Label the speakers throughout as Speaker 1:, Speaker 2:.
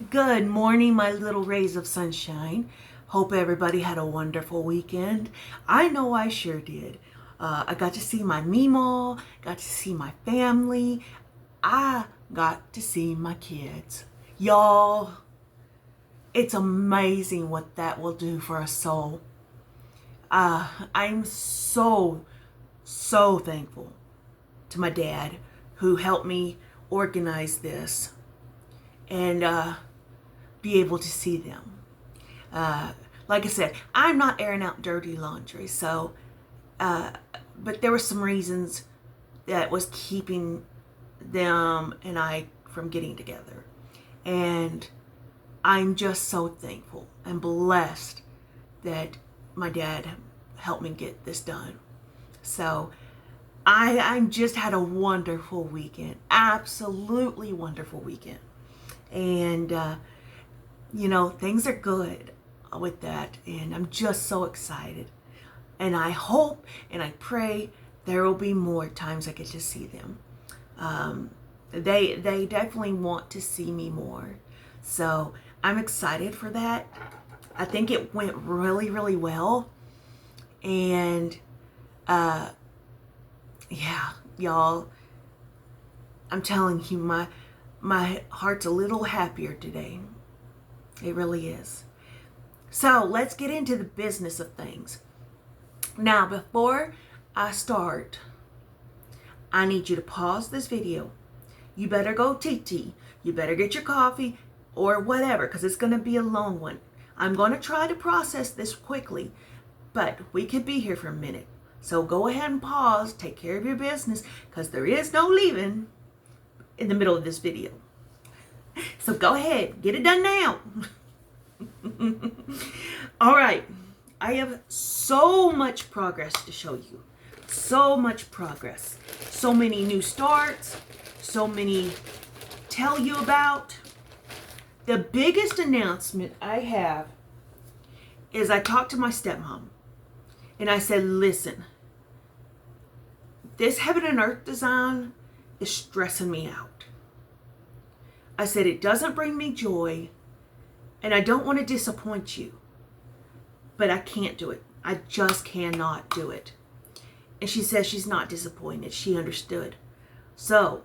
Speaker 1: Good morning, my little rays of sunshine. Hope everybody had a wonderful weekend. I know I sure did. I got to see my Meemaw, got to see my family. I got to see my kids. Y'all, it's amazing what that will do for a soul. I'm so thankful to my dad who helped me organize this and be able to see them. Like I said, I'm not airing out dirty laundry, so, but there were some reasons that was keeping them and I from getting together. And I'm just so thankful and blessed that my dad helped me get this done. So I just had a wonderful weekend, absolutely wonderful weekend. And, things are good with that. And I'm just so excited. And I hope and I pray there will be more times I get to see them. They definitely want to see me more. So I'm excited for that. I think it went really, really well. And, yeah, y'all, I'm telling you, my heart's a little happier today. It really is. So let's get into the business of things. Now, before I start, I need you to pause this video. You better go TT. You better get your coffee or whatever, because it's going to be a long one. I'm going to try to process this quickly, but we could be here for a minute. So go ahead and pause, take care of your business, because there is no leaving in the middle of this video. So go ahead, get it done now. All right, I have so much progress to show you. So much progress. So many new starts. So many tell you about. The biggest announcement I have is I talked to my stepmom. And I said, listen, this heaven and earth design is stressing me out. I said, it doesn't bring me joy, and I don't want to disappoint you, but I can't do it. I just cannot do it. And she says she's not disappointed. She understood. So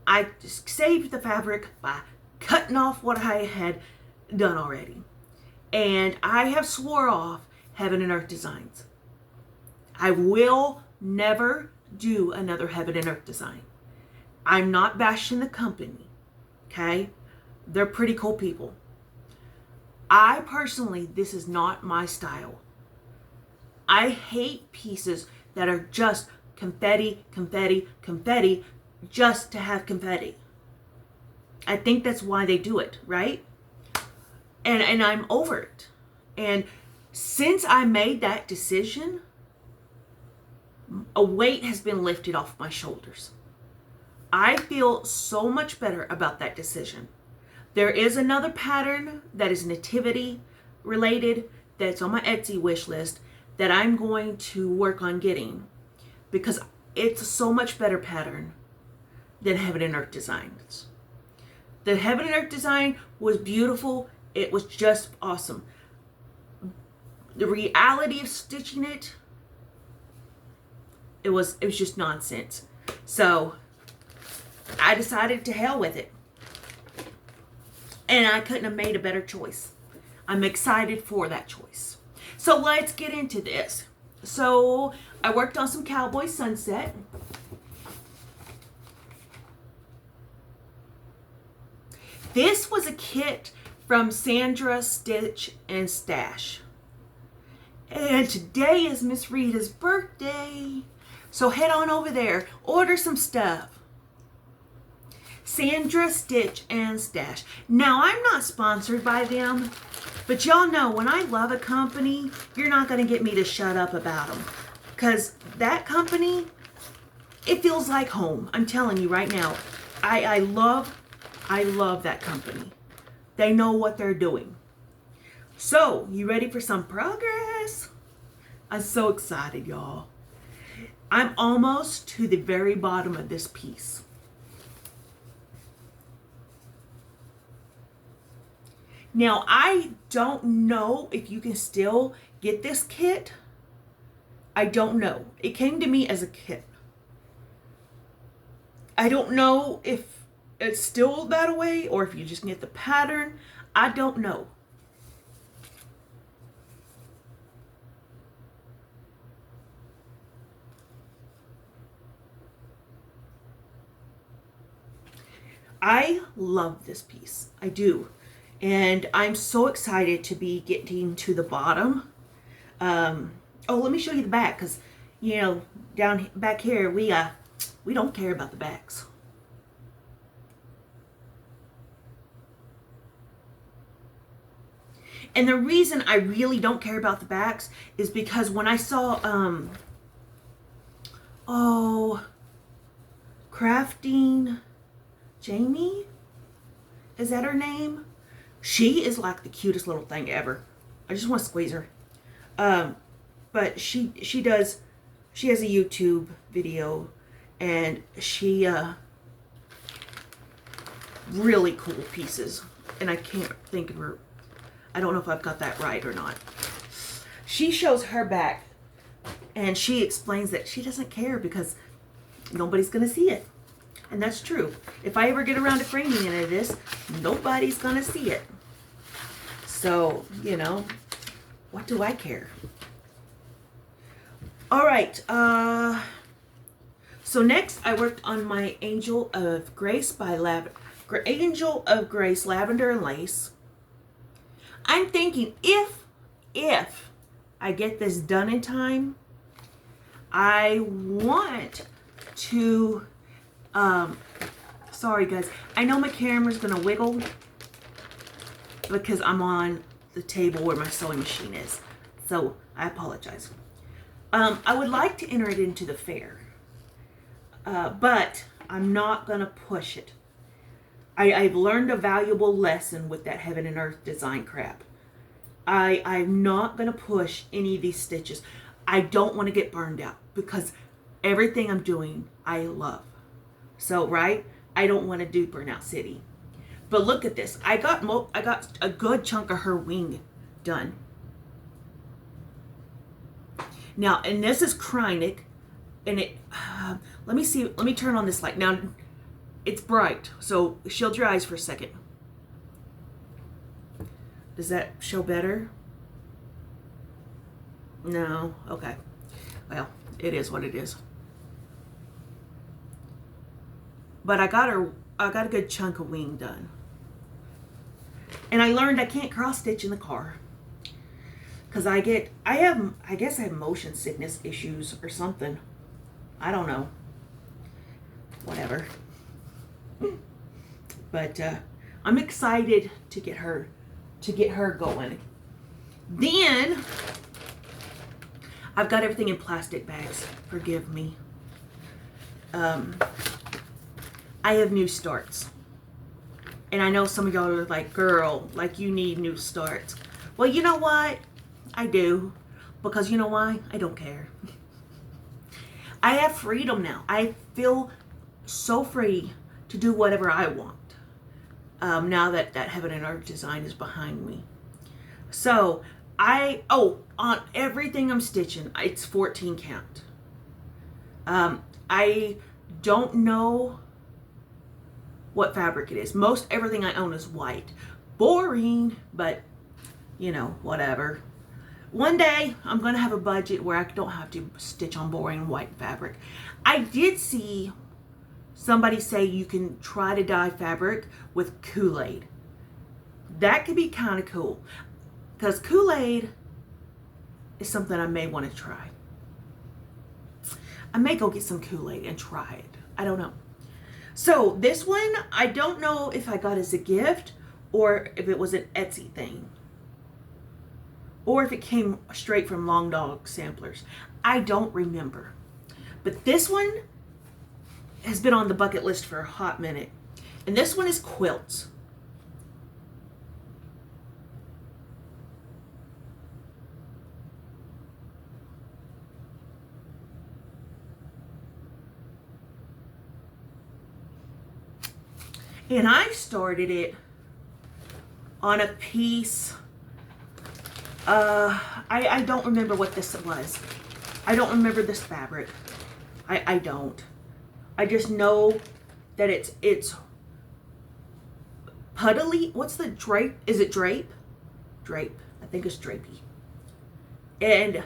Speaker 1: I just saved the fabric by cutting off what I had done already. And I have swore off Heaven and Earth Designs. I will never do another Heaven and Earth design. I'm not bashing the company, okay? They're pretty cool people. I personally, this is not my style. I hate pieces that are just confetti, confetti, confetti, just to have confetti. I think that's why they do it, right? And I'm over it. And since I made that decision, a weight has been lifted off my shoulders. I feel so much better about that decision. There is another pattern that is nativity related that's on my Etsy wish list that I'm going to work on getting because it's a so much better pattern than Heaven and Earth designs. The Heaven and Earth design was beautiful. It was just awesome. The reality of stitching it, it was just nonsense. So I decided to hell with it. And I couldn't have made a better choice. I'm excited for that choice. So let's get into this. So I worked on some Cowboy Sunset. This was a kit from Sandra Stitch and Stash. And today is Miss Rita's birthday. So head on over there, order some stuff. Sandra Stitch and Stash. Now, I'm not sponsored by them, but y'all know when I love a company, you're not going to get me to shut up about them. Because that company, it feels like home. I'm telling you right now. I love that company. They know what they're doing. So, you ready for some progress? I'm so excited, y'all. I'm almost to the very bottom of this piece. Now, I don't know if you can still get this kit. I don't know. It came to me as a kit. I don't know if it's still that way or if you just get the pattern. I don't know. I love this piece. I do. And I'm so excited to be getting to the bottom. Oh, let me show you the back, because, you know, down back here, we don't care about the backs. And the reason I really don't care about the backs is because when I saw, Crafting Jamie? Is that her name? She is like the cutest little thing ever. I just want to squeeze her. But she has a YouTube video, and she really cool pieces. And I can't think of her. I don't know if I've got that right or not. She shows her back, and she explains that she doesn't care because nobody's gonna see it. And that's true. If I ever get around to framing any of this, nobody's gonna see it. So, you know, what do I care? All right. So next I worked on my Angel of Grace Lavender and Lace. I'm thinking if I get this done in time, I want to, sorry guys, I know my camera's gonna wiggle because I'm on the table where my sewing machine is. So I apologize. I would like to enter it into the fair, but I'm not gonna push it. I've learned a valuable lesson with that Heaven and Earth design crap. I'm not gonna push any of these stitches. I don't want to get burned out because everything I'm doing I love. So right, I don't want to do Burnout City. But look at this. I got a good chunk of her wing done. Now, and this is Krynic, and it. Let me see. Let me turn on this light. Now, it's bright, so shield your eyes for a second. Does that show better? No. Okay. Well, it is what it is. But I got a good chunk of wing done. And I learned I can't cross stitch in the car. Because I guess I have motion sickness issues or something. I don't know. Whatever. But I'm excited to get her going. Then I've got everything in plastic bags. Forgive me. I have new starts. And I know some of y'all are like, girl, like you need new starts. Well, you know what? I do. Because you know why? I don't care. I have freedom now. I feel so free to do whatever I want. Now that Heaven and Earth design is behind me. So, on everything I'm stitching, it's 14 count. I don't know what fabric it is. Most everything I own is white. Boring, but you know, whatever. One day I'm gonna have a budget where I don't have to stitch on boring white fabric. I did see somebody say you can try to dye fabric with Kool-Aid. That could be kind of cool, because Kool-Aid is something I may want to try. I may go get some Kool-Aid and try it. I don't know. So this one, I don't know if I got as a gift or if it was an Etsy thing. Or if it came straight from Long Dog Samplers. I don't remember. But this one has been on the bucket list for a hot minute. And this one is quilts. And I started it on a piece. I don't remember what this was. I don't remember this fabric. I don't. I just know that it's puddly. What's the drape? Is it drape? Drape. I think it's drapey. And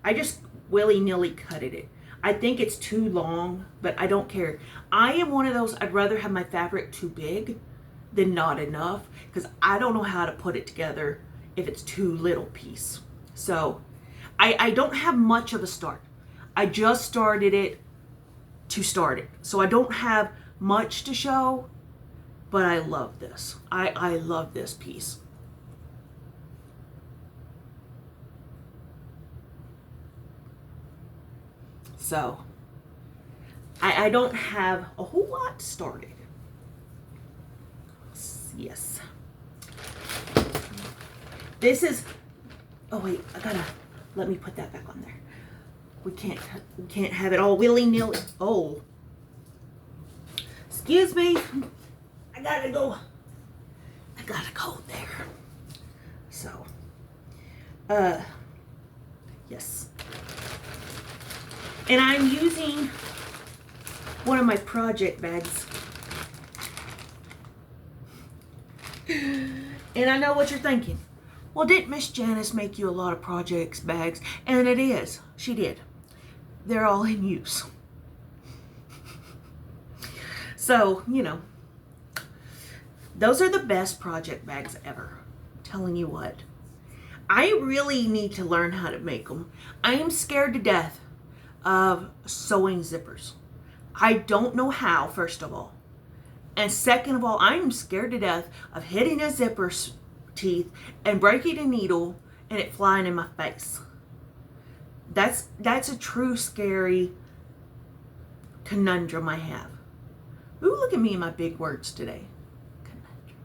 Speaker 1: I just willy-nilly cutted it. I think it's too long, but I don't care. I am one of those, I'd rather have my fabric too big than not enough, because I don't know how to put it together if it's too little piece. So I don't have much of a start. I just started it to start it. So I don't have much to show, but I love this. I love this piece. So I don't have a whole lot started. Yes. This is, oh wait, let me put that back on there. We can't have it all willy-nilly. Oh. Excuse me. I gotta go there. So, yes. And I'm using one of my project bags. And I know what you're thinking. Well, didn't Miss Janice make you a lot of projects bags? And it is. She did. They're all in use. So, you know, those are the best project bags ever. I'm telling you what. I really need to learn how to make them. I am scared to death of sewing zippers. I don't know how, first of all. And second of all, I'm scared to death of hitting a zipper's teeth and breaking a needle and it flying in my face. That's a true scary conundrum I have. Ooh, look at me and my big words today. Conundrum.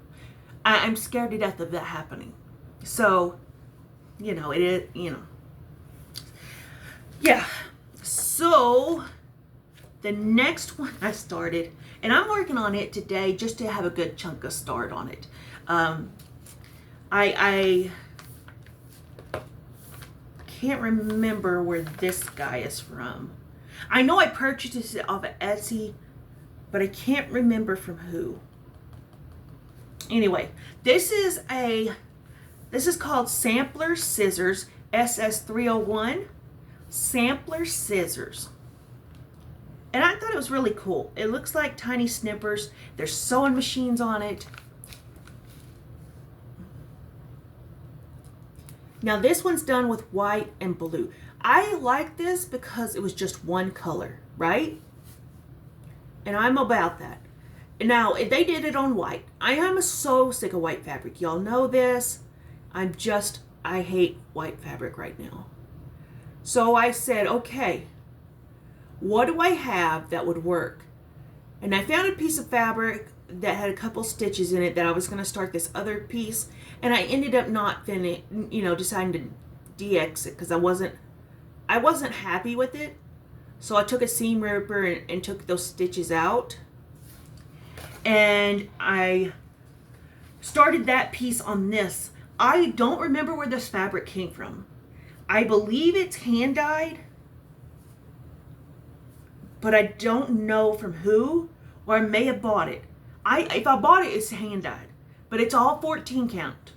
Speaker 1: I'm scared to death of that happening. So, you know, it is, you know. Yeah. So, the next one I started, and I'm working on it today just to have a good chunk of start on it. I can't remember where this guy is from. I know I purchased it off of Etsy, but I can't remember from who. Anyway, this is called Sampler Scissors SS301. Sampler Scissors. And I thought it was really cool. It looks like tiny snippers. There's sewing machines on it. Now this one's done with white and blue. I like this because it was just one color, right? And I'm about that. Now, if they did it on white, I am so sick of white fabric. Y'all know this. I hate white fabric right now. So I said, okay, what do I have that would work? And I found a piece of fabric that had a couple stitches in it that I was going to start this other piece, and I ended up not deciding to DX it because I wasn't happy with it. So I took a seam ripper and took those stitches out, and I started that piece on this. I don't remember where this fabric came from. I believe it's hand dyed, but I don't know from who, or I may have bought it. If I bought it, it's hand dyed, but it's all 14 count.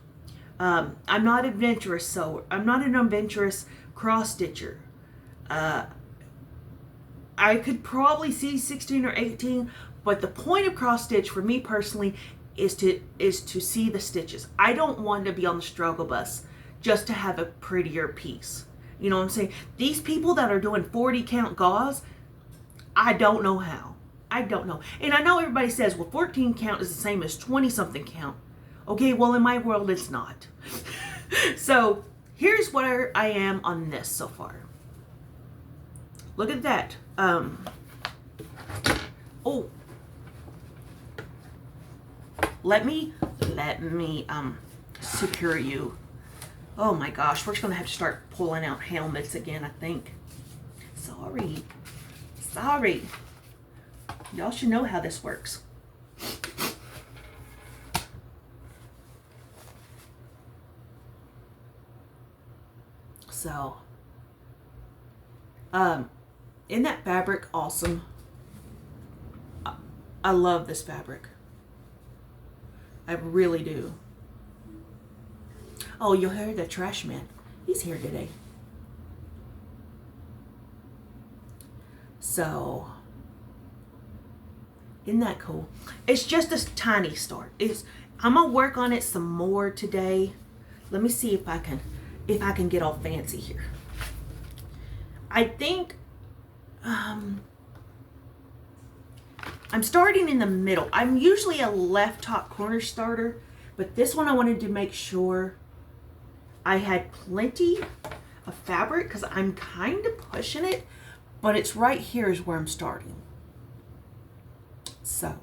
Speaker 1: I'm not adventurous, so I'm not an adventurous cross stitcher. I could probably see 16 or 18, but the point of cross stitch for me personally is to see the stitches. I don't want to be on the struggle bus just to have a prettier piece. You know what I'm saying? These people that are doing 40 count gauze, I don't know how. I don't know. And I know everybody says, well, 14 count is the same as 20 something count. Okay, well, in my world, it's not. So here's where I am on this so far. Look at that. Oh. Let me secure you. Oh my gosh, we're just gonna have to start pulling out helmets again, I think. Sorry. Y'all should know how this works. So, isn't that fabric awesome? I love this fabric. I really do. Oh, you'll hear the trash man. He's here today. So, isn't that cool? It's just a tiny start. I'm gonna work on it some more today. Let me see if I can get all fancy here. I think I'm starting in the middle. I'm usually a left top corner starter, but this one I wanted to make sure I had plenty of fabric because I'm kind of pushing it, but it's right here is where I'm starting. So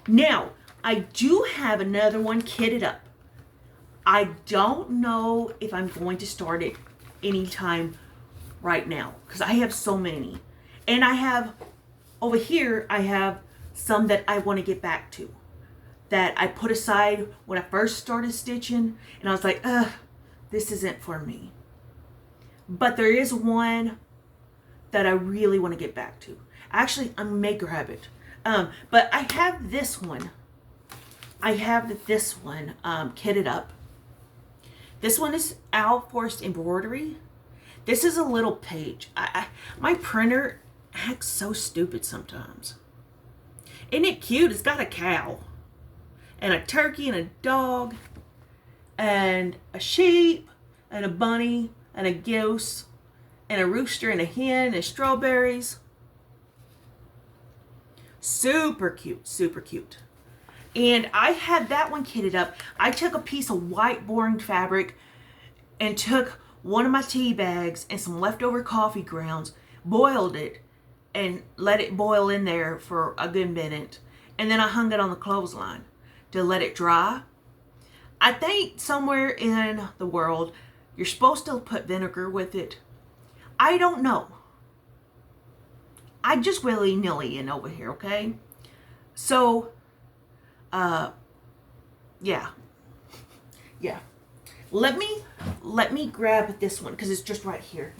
Speaker 1: now I do have another one kitted up. I don't know if I'm going to start it anytime right now because I have so many. And I have, over here, I have some that I want to get back to that I put aside when I first started stitching. And I was like, this isn't for me. But there is one that I really want to get back to. Actually, I may grab it. But I have this one. I have this one kitted up. This one is Owl Forest Embroidery. This is a little page. My printer acts so stupid sometimes. Isn't it cute? It's got a cow and a turkey and a dog and a sheep and a bunny and a goose and a rooster and a hen and strawberries. Super cute, super cute. And I had that one kitted up. I took a piece of white boring fabric and took one of my tea bags and some leftover coffee grounds, boiled it, and let it boil in there for a good minute. And then I hung it on the clothesline to let it dry. I think somewhere in the world, you're supposed to put vinegar with it. I don't know. I just willy-nilly in over here, okay? So, yeah. Let me grab this one because it's just right here.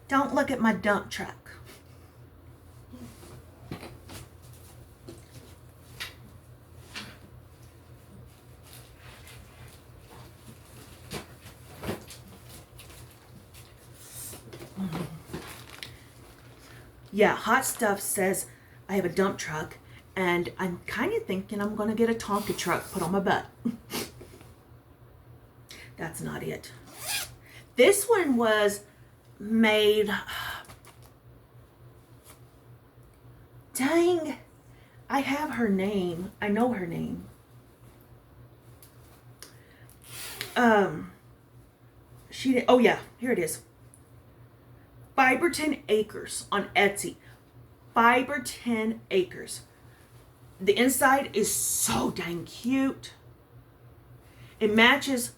Speaker 1: Don't look at my dump truck. Yeah, Hot Stuff says I have a dump truck, and I'm kind of thinking I'm going to get a Tonka truck put on my butt. That's not it. This one was made... Dang, I have her name. I know her name. Oh yeah, here it is. Fiber 10 Acres on Etsy. Fiber 10 Acres. The inside is so dang cute. It matches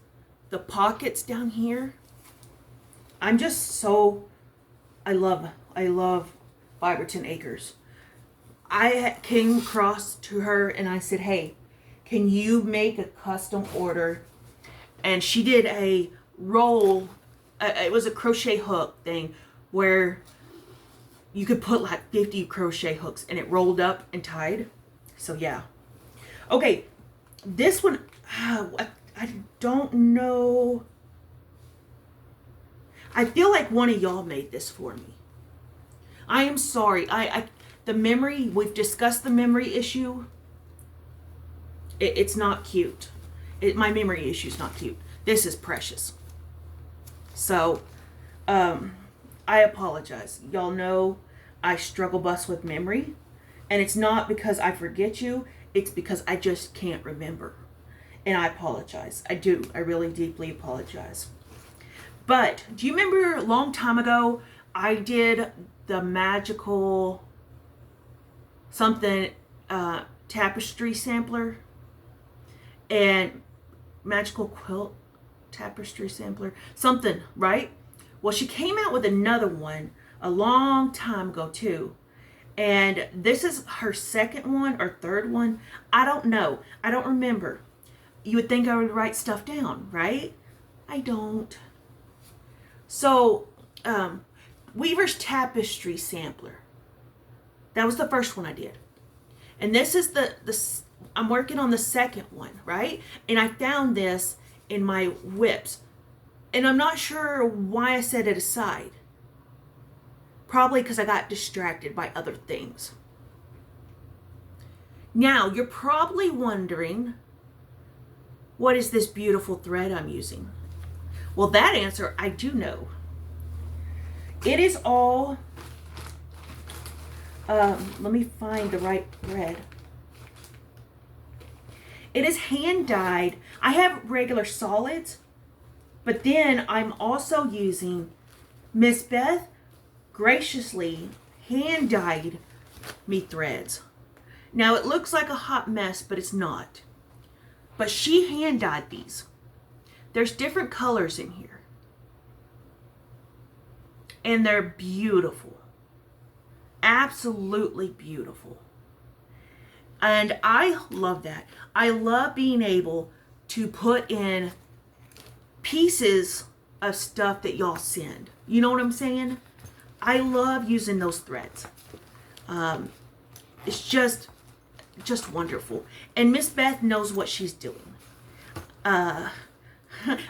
Speaker 1: the pockets down here. I'm just so, I love Fiber 10 Acres. I came across to her and I said, hey, can you make a custom order? And she did a roll, it was a crochet hook thing where you could put like 50 crochet hooks and it rolled up and tied. So yeah. Okay, this one, I don't know. I feel like one of y'all made this for me. I am sorry. The memory, we've discussed the memory issue. It's not cute. My memory issue is not cute. This is precious. So, I apologize. Y'all know I struggle bus with memory. And it's not because I forget you. It's because I just can't remember. And I apologize. I do. I really deeply apologize. But, do you remember a long time ago, I did the magical something tapestry sampler? And magical quilt tapestry sampler? Something, right? Well, she came out with another one a long time ago too. And this is her second one or third one. I don't know. I don't remember. You would think I would write stuff down, right? I don't. So, Weaver's Tapestry Sampler. That was the first one I did. And this is I'm working on the second one, right? And I found this in my WIPS. And I'm not sure why I set it aside. Probably because I got distracted by other things. Now, you're probably wondering, what is this beautiful thread I'm using? Well, that answer I do know. It is all, let me find the right thread. It is hand dyed. I have regular solids, but then I'm also using Miss Beth graciously hand dyed me threads. Now it looks like a hot mess, but it's not. But she hand dyed these. There's different colors in here. And they're beautiful. Absolutely beautiful. And I love that. I love being able to put in pieces of stuff that y'all send. You know what I'm saying? I love using those threads. It's just wonderful. And Miss Beth knows what she's doing.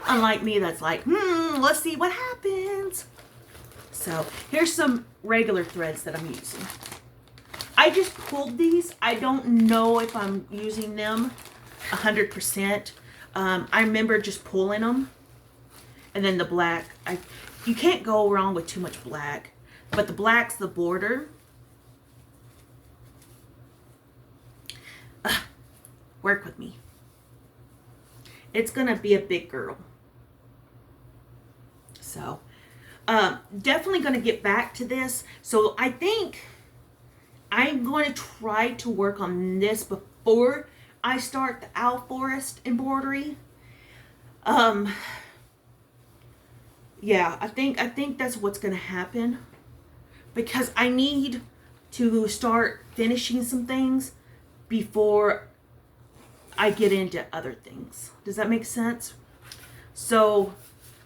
Speaker 1: Unlike me, that's like, let's see what happens. So here's some regular threads that I'm using. I just pulled these. I don't know if I'm using them 100%. I remember just pulling them. And then the black. You can't go wrong with too much black. But the black's the border. Work with me. It's going to be a big girl. So, definitely going to get back to this. So, I think I'm going to try to work on this before I start the Owl Forest embroidery. Yeah, I think that's what's going to happen. Because I need to start finishing some things before I get into other things. Does that make sense? So,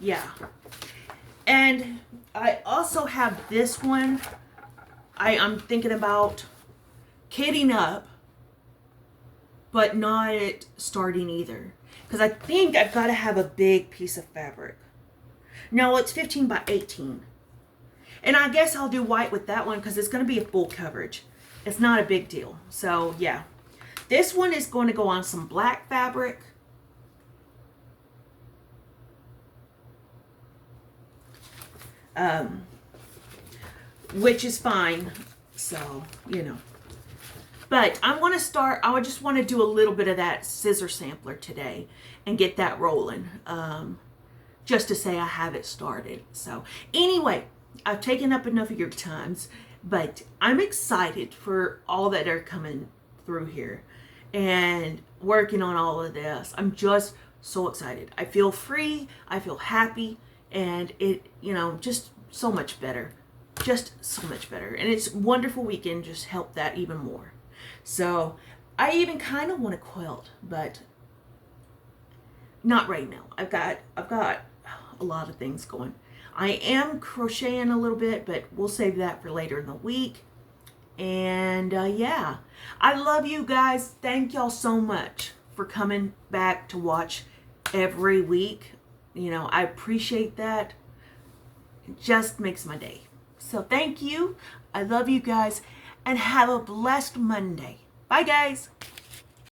Speaker 1: yeah. And I also have this one. I'm thinking about kitting up, but not starting either. Because I think I've got to have a big piece of fabric. No, it's 15 by 18. And I guess I'll do white with that one because it's going to be a full coverage. It's not a big deal. So, yeah. This one is going to go on some black fabric. Which is fine. So, you know. But I'm going to start, I just want to do a little bit of that scissor sampler today and get that rolling. Just to say I have it started. So, anyway, I've taken up enough of your times, but I'm excited for all that are coming through here and working on all of this. I'm just so excited. I feel free, I feel happy, and it, you know, just so much better. Just so much better. And it's a wonderful weekend, just help that even more. So, I even kind of want to quilt, but not right now. I've got a lot of things going. I am crocheting a little bit, but we'll save that for later in the week. And yeah, I love you guys. Thank y'all so much for coming back to watch every week. You know, I appreciate that. It just makes my day. So thank you. I love you guys. And have a blessed Monday. Bye, guys.